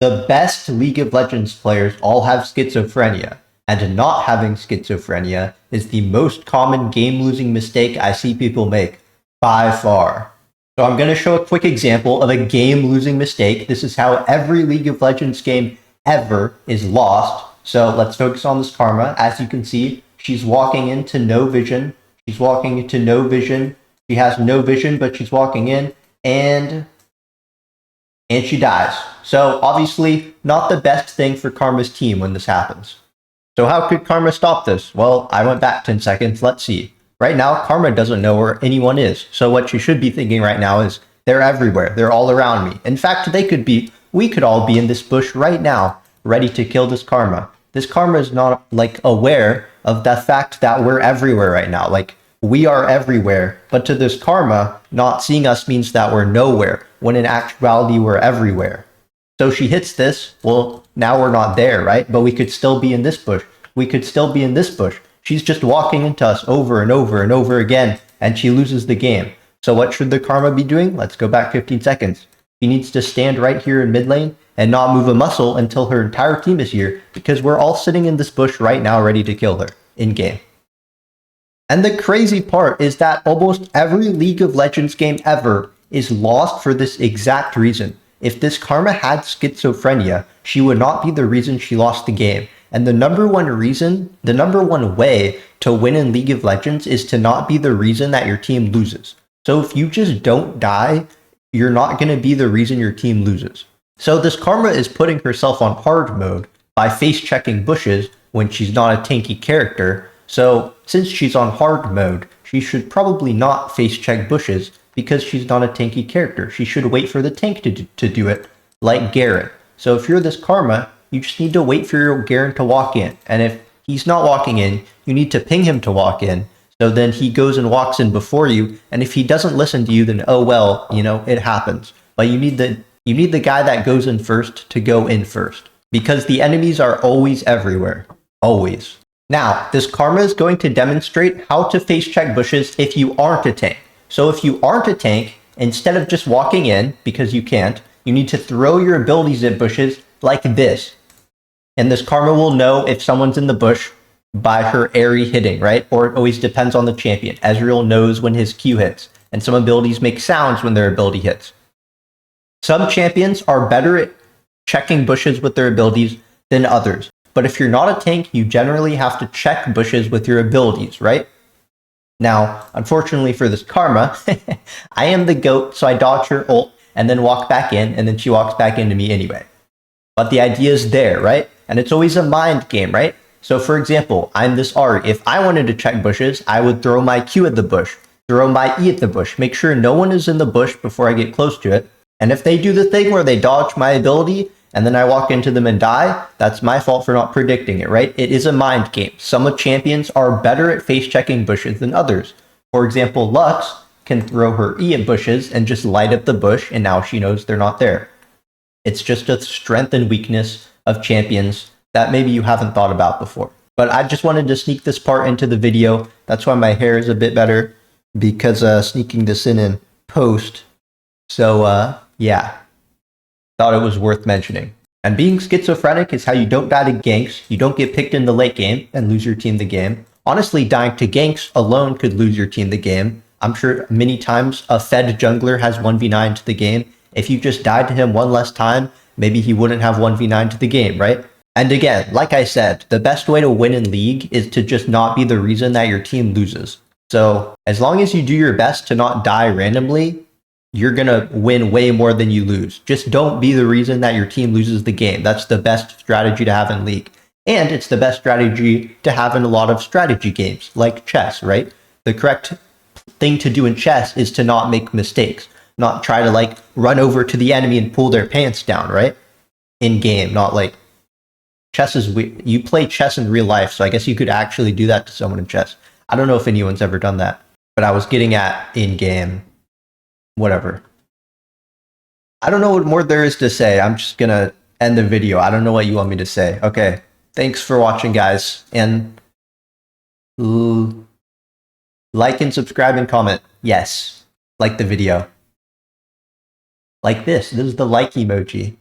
The best League of Legends players all have schizophrenia, and not having schizophrenia is the most common game-losing mistake I see people make, by far. So I'm going to show a quick example of a game-losing mistake. This is how every League of Legends game ever is lost. So let's focus on this Karma. As you can see, she's walking into no vision. She's walking into no vision. She has no vision, but she's walking in, and she dies. So obviously not the best thing for Karma's team when this happens. So how could Karma stop this? Well, I went back 10 seconds. Let's see. Right now, Karma doesn't know where anyone is. So what she should be thinking right now is, they're everywhere. They're all around me. In fact, we could all be in this bush right now, ready to kill this Karma. This Karma is not aware of the fact that we're everywhere right now. We are everywhere, but to this Karma, not seeing us means that we're nowhere, when in actuality we're everywhere. So she hits this, well, now we're not there, right? But we could still be in this bush. We could still be in this bush. She's just walking into us over and over and over again, and she loses the game. So what should the Karma be doing? Let's go back 15 seconds. She needs to stand right here in mid lane and not move a muscle until her entire team is here, because we're all sitting in this bush right now ready to kill her in game. And the crazy part is that almost every League of Legends game ever is lost for this exact reason. If this Karma had schizophrenia, she would not be the reason she lost the game. And the number one way to win in League of Legends is to not be the reason that your team loses. So if you just don't die, you're not going to be the reason your team loses. So this Karma is putting herself on hard mode by face checking bushes when she's not a tanky character. So since she's on hard mode, she should probably not face check bushes because she's not a tanky character. She should wait for the tank to do it, like Garen. So if you're this Karma, you just need to wait for your Garen to walk in. And if he's not walking in, you need to ping him to walk in. So then he goes and walks in before you. And if he doesn't listen to you, then oh well, it happens. But you need the guy that goes in first to go in first, because the enemies are always everywhere. Always. Now, this Karma is going to demonstrate how to face check bushes if you aren't a tank. So if you aren't a tank, instead of just walking in, because you can't, you need to throw your abilities at bushes like this. And this Karma will know if someone's in the bush by her airy hitting, right? Or it always depends on the champion. Ezreal knows when his Q hits, and some abilities make sounds when their ability hits. Some champions are better at checking bushes with their abilities than others. But if you're not a tank, you generally have to check bushes with your abilities, right? Now, unfortunately for this Karma, I am the GOAT, so I dodge her ult and then walk back in, and then she walks back into me anyway. But the idea is there, right? And it's always a mind game, right? So for example, I'm this Ahri. If I wanted to check bushes, I would throw my Q at the bush, throw my E at the bush, make sure no one is in the bush before I get close to it. And if they do the thing where they dodge my ability, and then I walk into them and die, that's my fault for not predicting it, right? It is a mind game. Some champions are better at face checking bushes than others. For example, Lux can throw her E at bushes and just light up the bush, and now she knows they're not there. It's just a strength and weakness of champions that maybe you haven't thought about before. But I just wanted to sneak this part into the video. That's why my hair is a bit better, because sneaking this in post. So yeah. Thought it was worth mentioning. And being schizophrenic is how you don't die to ganks, you don't get picked in the late game and lose your team the game. Honestly, dying to ganks alone could lose your team the game. I'm sure many times a fed jungler has 1v9 to the game. If you just died to him one less time, maybe he wouldn't have 1v9 to the game, right? And again, like I said, the best way to win in League is to just not be the reason that your team loses. So as long as you do your best to not die randomly, you're going to win way more than you lose. Just don't be the reason that your team loses the game. That's the best strategy to have in League. And it's the best strategy to have in a lot of strategy games, like chess, right? The correct thing to do in chess is to not make mistakes. Not try to run over to the enemy and pull their pants down, right? In game, not chess is, you play chess in real life, so I guess you could actually do that to someone in chess. I don't know if anyone's ever done that, but I was getting at in game. Whatever. I don't know what more there is to say. I'm just gonna end the video. I don't know what you want me to say. Okay. Thanks for watching, guys. And like and subscribe and comment. Yes. Like the video. Like this. This is the like emoji.